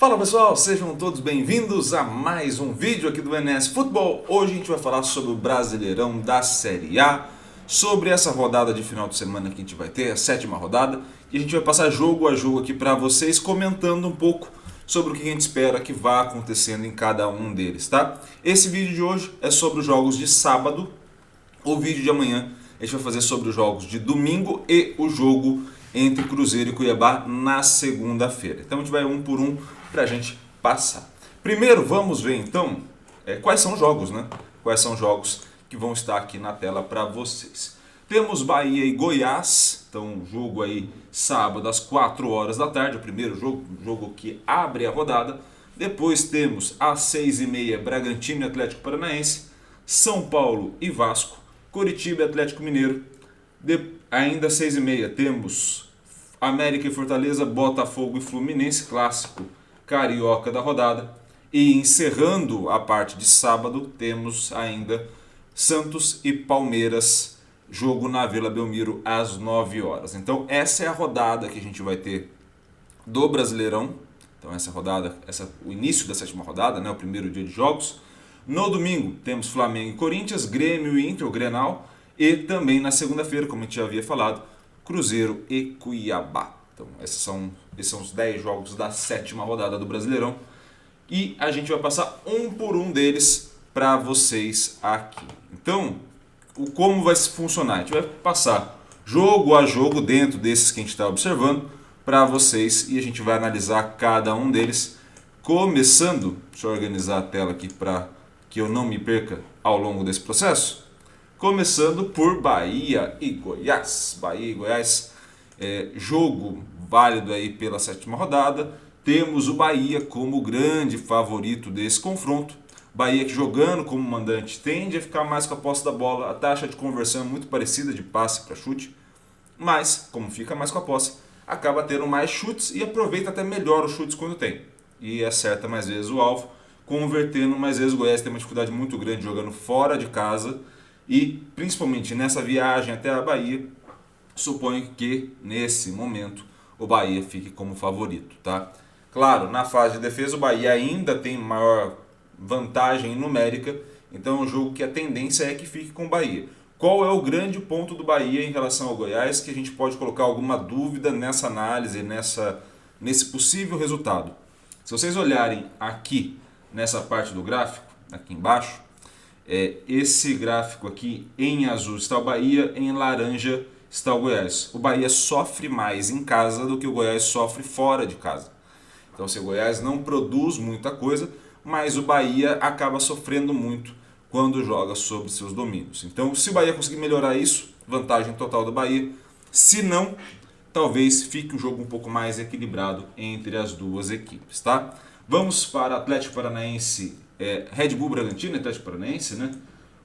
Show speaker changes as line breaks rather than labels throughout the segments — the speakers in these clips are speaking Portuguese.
Fala pessoal, sejam todos bem-vindos a mais um vídeo aqui do NS Futebol. Hoje a gente vai falar sobre o Brasileirão da Série A, sobre essa rodada de final de semana que a gente vai ter, a 7ª rodada, e a gente vai passar jogo a jogo aqui para vocês, comentando um pouco sobre o que a gente espera que vá acontecendo em cada um deles, tá? Esse vídeo de hoje é sobre os jogos de sábado, o vídeo de amanhã a gente vai fazer sobre os jogos de domingo e o jogo entre Cruzeiro e Cuiabá na segunda-feira. Então a gente vai um por um para a gente passar. Primeiro vamos ver então quais são os jogos, né? Quais são os jogos que vão estar aqui na tela para vocês. Temos Bahia e Goiás, então jogo aí sábado às 4 horas da tarde, o primeiro jogo, o jogo que abre a rodada. Depois temos às 6h30 Bragantino e Atlético Paranaense, São Paulo e Vasco, Coritiba e Atlético Mineiro. Ainda às 6h30 temos América e Fortaleza, Botafogo e Fluminense, clássico carioca da rodada. E encerrando a parte de sábado, temos ainda Santos e Palmeiras, jogo na Vila Belmiro às 9 horas. Então essa é a rodada que a gente vai ter do Brasileirão. Então essa rodada, o início da 7ª rodada, né, o primeiro dia de jogos. No domingo temos Flamengo e Corinthians, Grêmio e Inter, o Grenal. E também na segunda-feira, como a gente já havia falado, Cruzeiro e Cuiabá. Então esses são os 10 jogos da 7ª rodada do Brasileirão. E a gente vai passar um por um deles para vocês aqui. Então, como vai funcionar? A gente vai passar jogo a jogo dentro desses que a gente está observando para vocês e a gente vai analisar cada um deles. Começando, deixa eu organizar a tela aqui para que eu não me perca ao longo desse processo. Começando por Bahia e Goiás. Bahia e Goiás, jogo válido aí pela 7ª rodada. Temos o Bahia como grande favorito desse confronto. Bahia que jogando como mandante tende a ficar mais com a posse da bola. A taxa de conversão é muito parecida de passe para chute. Mas, como fica mais com a posse, acaba tendo mais chutes e aproveita até melhor os chutes quando tem. E acerta mais vezes o alvo, convertendo mais vezes. O Goiás tem uma dificuldade muito grande jogando fora de casa. E, principalmente nessa viagem até a Bahia, suponho que, nesse momento, o Bahia fique como favorito, tá? Claro, na fase de defesa, o Bahia ainda tem maior vantagem numérica, então é um jogo que a tendência é que fique com o Bahia. Qual é o grande ponto do Bahia em relação ao Goiás que a gente pode colocar alguma dúvida nessa análise, nesse possível resultado? Se vocês olharem aqui, nessa parte do gráfico, aqui embaixo, esse gráfico aqui em azul está o Bahia, em laranja está o Goiás. O Bahia sofre mais em casa do que o Goiás sofre fora de casa. Então, o Goiás não produz muita coisa, mas o Bahia acaba sofrendo muito quando joga sobre seus domínios. Então, se o Bahia conseguir melhorar isso, vantagem total do Bahia. Se não, talvez fique o jogo um pouco mais equilibrado entre as duas equipes, tá? Vamos para Atlético Paranaense, Red Bull Bragantino, Atlético Paranaense, né?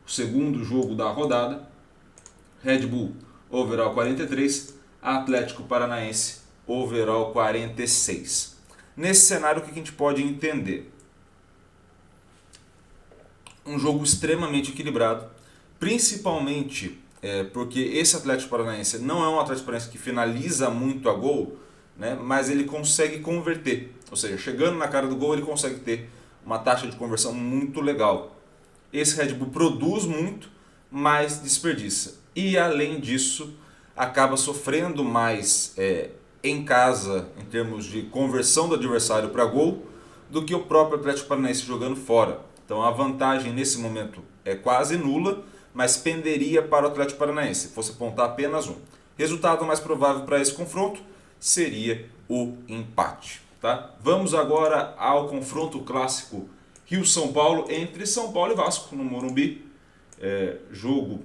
O segundo jogo da rodada. Red Bull, overall 43, Atlético Paranaense, overall 46. Nesse cenário, o que a gente pode entender? Um jogo extremamente equilibrado, principalmente porque esse Atlético Paranaense não é um Atlético Paranaense que finaliza muito a gol, né, mas ele consegue converter. Ou seja, chegando na cara do gol, ele consegue ter uma taxa de conversão muito legal. Esse Red Bull produz muito, mas desperdiça. E além disso, acaba sofrendo mais em casa, em termos de conversão do adversário para gol, do que o próprio Atlético Paranaense jogando fora. Então a vantagem nesse momento é quase nula, mas penderia para o Atlético Paranaense, se fosse apontar apenas um. Resultado mais provável para esse confronto seria o empate. Tá? Vamos agora ao confronto clássico Rio-São Paulo, entre São Paulo e Vasco no Morumbi. Jogo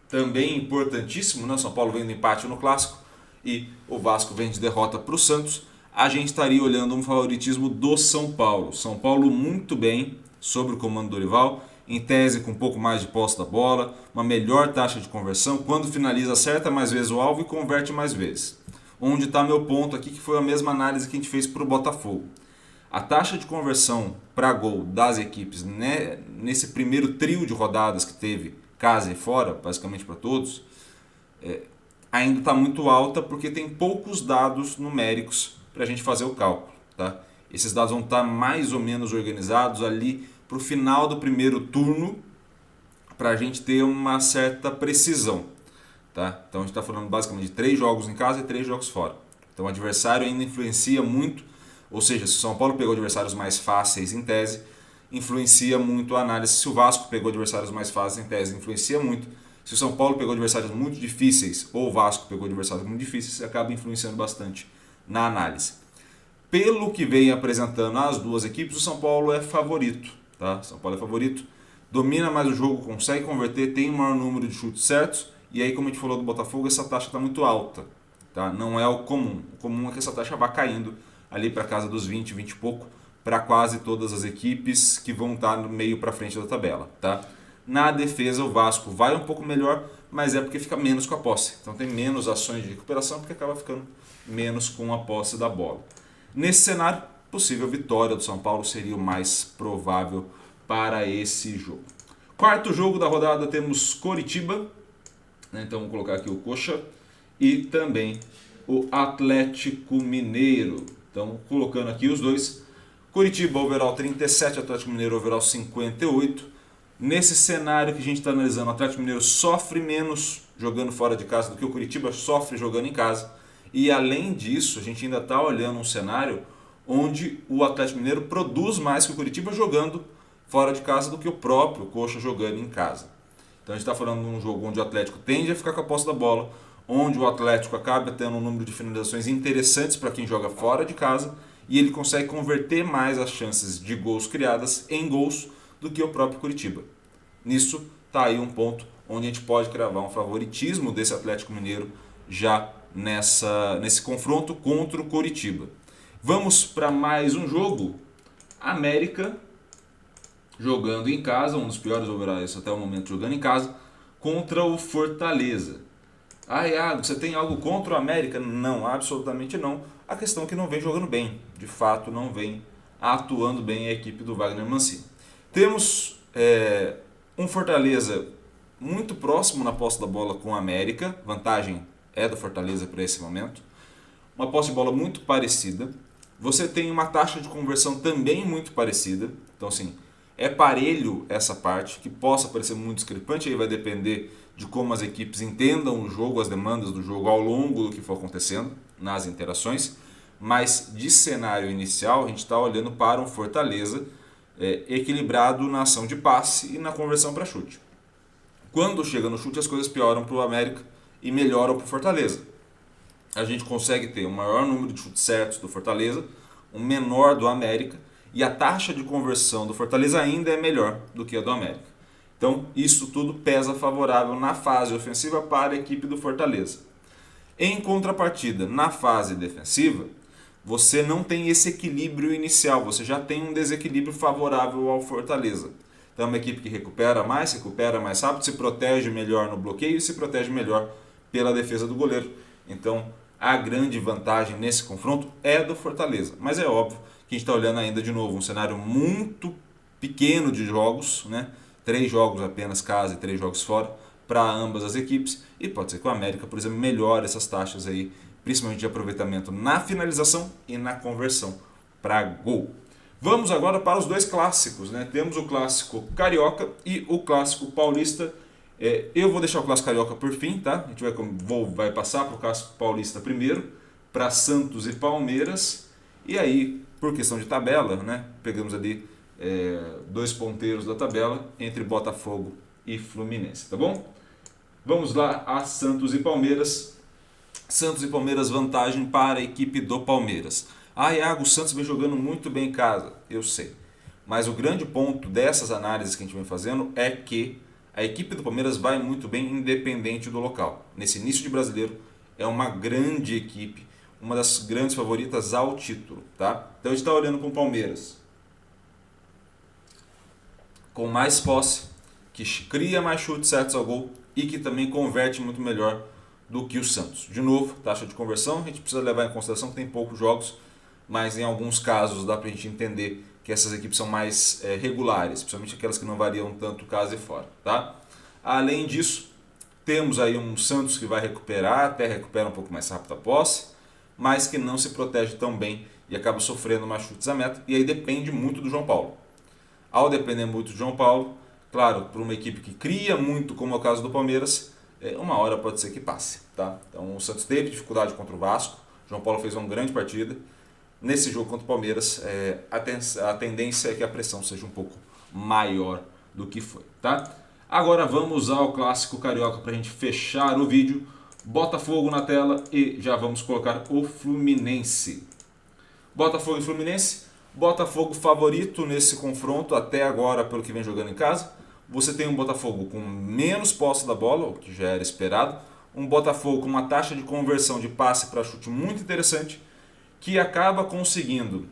também importantíssimo, né? São Paulo vem do empate no clássico e o Vasco vem de derrota para o Santos. A gente estaria olhando um favoritismo do São Paulo. São Paulo muito bem sobre o comando do Dorival, em tese com um pouco mais de posse da bola, uma melhor taxa de conversão, quando finaliza acerta mais vezes o alvo e converte mais vezes. Onde está meu ponto aqui, que foi a mesma análise que a gente fez para o Botafogo. A taxa de conversão para gol das equipes, né, nesse primeiro trio de rodadas que teve casa e fora, basicamente para todos, ainda está muito alta porque tem poucos dados numéricos para a gente fazer o cálculo. Tá? Esses dados vão estar mais ou menos organizados ali para o final do primeiro turno, para a gente ter uma certa precisão. Tá? Então a gente está falando basicamente de 3 jogos em casa e 3 jogos fora. Então o adversário ainda influencia muito, ou seja, se o São Paulo pegou adversários mais fáceis em tese, influencia muito a análise. Se o Vasco pegou adversários mais fáceis em tese, influencia muito. Se o São Paulo pegou adversários muito difíceis ou o Vasco pegou adversários muito difíceis, acaba influenciando bastante na análise. Pelo que vem apresentando as duas equipes, o São Paulo é favorito. Tá? São Paulo é favorito, domina mais o jogo, consegue converter, tem o maior número de chutes certos. E aí, como a gente falou do Botafogo, essa taxa está muito alta. Tá? Não é o comum. O comum é que essa taxa vá caindo ali para casa dos 20, 20 e pouco, para quase todas as equipes que vão estar no meio para frente da tabela. Tá? Na defesa, o Vasco vai um pouco melhor, mas é porque fica menos com a posse. Então tem menos ações de recuperação, porque acaba ficando menos com a posse da bola. Nesse cenário, possível vitória do São Paulo seria o mais provável para esse jogo. Quarto jogo da rodada, temos Coritiba. Então vamos colocar aqui o Coxa e também o Atlético Mineiro. Então colocando aqui os dois. Coritiba overall 37, Atlético Mineiro overall 58. Nesse cenário que a gente está analisando, o Atlético Mineiro sofre menos jogando fora de casa do que o Coritiba sofre jogando em casa. E além disso, a gente ainda está olhando um cenário onde o Atlético Mineiro produz mais que o Coritiba jogando fora de casa do que o próprio Coxa jogando em casa. Então a gente está falando de um jogo onde o Atlético tende a ficar com a posse da bola, onde o Atlético acaba tendo um número de finalizações interessantes para quem joga fora de casa e ele consegue converter mais as chances de gols criadas em gols do que o próprio Coritiba. Nisso está aí um ponto onde a gente pode cravar um favoritismo desse Atlético Mineiro já nesse confronto contra o Coritiba. Vamos para mais um jogo. América jogando em casa, um dos piores overalls até o momento jogando em casa, contra o Fortaleza. Ah, Iago, você tem algo contra o América? Não, absolutamente não. A questão é que não vem jogando bem. De fato, não vem atuando bem a equipe do Wagner Mancini. Temos um Fortaleza muito próximo na posse da bola com o América. Vantagem é do Fortaleza para esse momento. Uma posse de bola muito parecida. Você tem uma taxa de conversão também muito parecida. Então, assim, é parelho essa parte, que possa parecer muito discrepante, aí vai depender de como as equipes entendam o jogo, as demandas do jogo ao longo do que for acontecendo nas interações, mas de cenário inicial a gente está olhando para um Fortaleza equilibrado na ação de passe e na conversão para chute. Quando chega no chute as coisas pioram para o América e melhoram para o Fortaleza. A gente consegue ter um maior número de chutes certos do Fortaleza, um menor do América, e a taxa de conversão do Fortaleza ainda é melhor do que a do América. Então, isso tudo pesa favorável na fase ofensiva para a equipe do Fortaleza. Em contrapartida, na fase defensiva, você não tem esse equilíbrio inicial, você já tem um desequilíbrio favorável ao Fortaleza. Então, é uma equipe que recupera mais rápido, se protege melhor no bloqueio e se protege melhor pela defesa do goleiro. Então, a grande vantagem nesse confronto é do Fortaleza. Mas é óbvio que a gente está olhando ainda de novo um cenário muito pequeno de jogos, né? 3 jogos apenas casa e 3 jogos fora para ambas as equipes. E pode ser que o América, por exemplo, melhore essas taxas aí, principalmente de aproveitamento na finalização e na conversão para gol. Vamos agora para os dois clássicos, né? Temos o clássico carioca e o clássico paulista. Eu vou deixar o clássico carioca por fim, tá? A gente vai passar para o clássico paulista primeiro, para Santos e Palmeiras. E aí, por questão de tabela, né? Pegamos ali 2 ponteiros da tabela entre Botafogo e Fluminense, tá bom? Vamos lá a Santos e Palmeiras. Santos e Palmeiras, vantagem para a equipe do Palmeiras. Ah, Iago, o Santos vem jogando muito bem em casa. Eu sei. Mas o grande ponto dessas análises que a gente vem fazendo é que a equipe do Palmeiras vai muito bem independente do local. Nesse início de brasileiro, é uma grande equipe, uma das grandes favoritas ao título. Tá? Então a gente está olhando para o Palmeiras com mais posse, que cria mais chutes certos ao gol e que também converte muito melhor do que o Santos. De novo, taxa de conversão, a gente precisa levar em consideração que tem poucos jogos, mas em alguns casos dá para a gente entender que essas equipes são mais regulares, principalmente aquelas que não variam tanto casa e fora. Tá? Além disso, temos aí um Santos que vai recuperar, até recupera um pouco mais rápido a posse, mas que não se protege tão bem e acaba sofrendo mais chutes a meta, e aí depende muito do João Paulo. Ao depender muito do João Paulo, claro, para uma equipe que cria muito, como é o caso do Palmeiras, uma hora pode ser que passe. Tá? Então o Santos teve dificuldade contra o Vasco, o João Paulo fez uma grande partida. Nesse jogo contra o Palmeiras, a tendência é que a pressão seja um pouco maior do que foi. Tá? Agora vamos ao clássico carioca para a gente fechar o vídeo. Botafogo na tela e já vamos colocar o Fluminense. Botafogo e Fluminense. Botafogo favorito nesse confronto até agora pelo que vem jogando em casa. Você tem um Botafogo com menos posse da bola, o que já era esperado. Um Botafogo com uma taxa de conversão de passe para chute muito interessante, que acaba conseguindo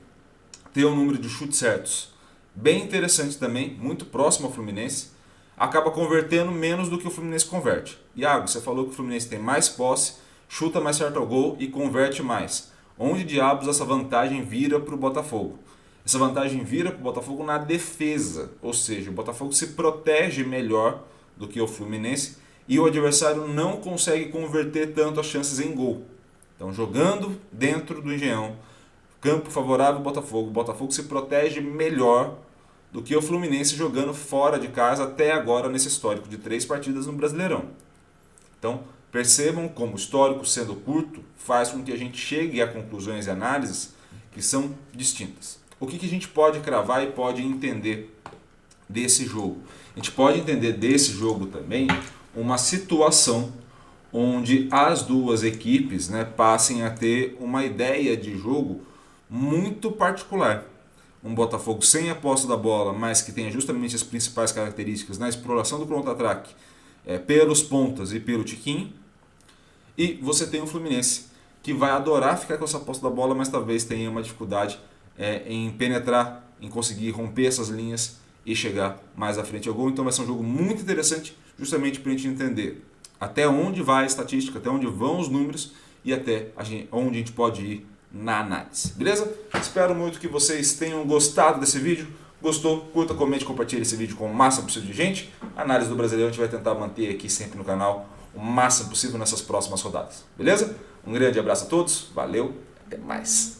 ter um número de chutes certos bem interessante também, muito próximo ao Fluminense. Acaba convertendo menos do que o Fluminense converte. Iago, você falou que o Fluminense tem mais posse, chuta mais certo ao gol e converte mais. Onde diabos essa vantagem vira para o Botafogo? Essa vantagem vira para o Botafogo na defesa, ou seja, o Botafogo se protege melhor do que o Fluminense e o adversário não consegue converter tanto as chances em gol. Então, jogando dentro do Engenhão, campo favorável ao Botafogo, o Botafogo se protege melhor do que o Fluminense jogando fora de casa até agora nesse histórico de 3 partidas no Brasileirão. Então, percebam como o histórico, sendo curto, faz com que a gente chegue a conclusões e análises que são distintas. O que a gente pode cravar e pode entender desse jogo? A gente pode entender desse jogo também uma situação onde as duas equipes, passem a ter uma ideia de jogo muito particular. Um Botafogo sem a posse da bola, mas que tenha justamente as principais características na exploração do contra-ataque pelos pontas e pelo tiquinho. E você tem um Fluminense que vai adorar ficar com essa posse da bola, mas talvez tenha uma dificuldade em penetrar, em conseguir romper essas linhas e chegar mais à frente ao gol. Então vai ser um jogo muito interessante justamente para a gente entender até onde vai a estatística, até onde vão os números e até onde a gente pode ir na análise, beleza? Espero muito que vocês tenham gostado desse vídeo. Gostou? Curta, comente, compartilhe esse vídeo com o máximo possível de gente. A análise do Brasileirão a gente vai tentar manter aqui sempre no canal o máximo possível nessas próximas rodadas, beleza? Um grande abraço a todos, valeu, até mais!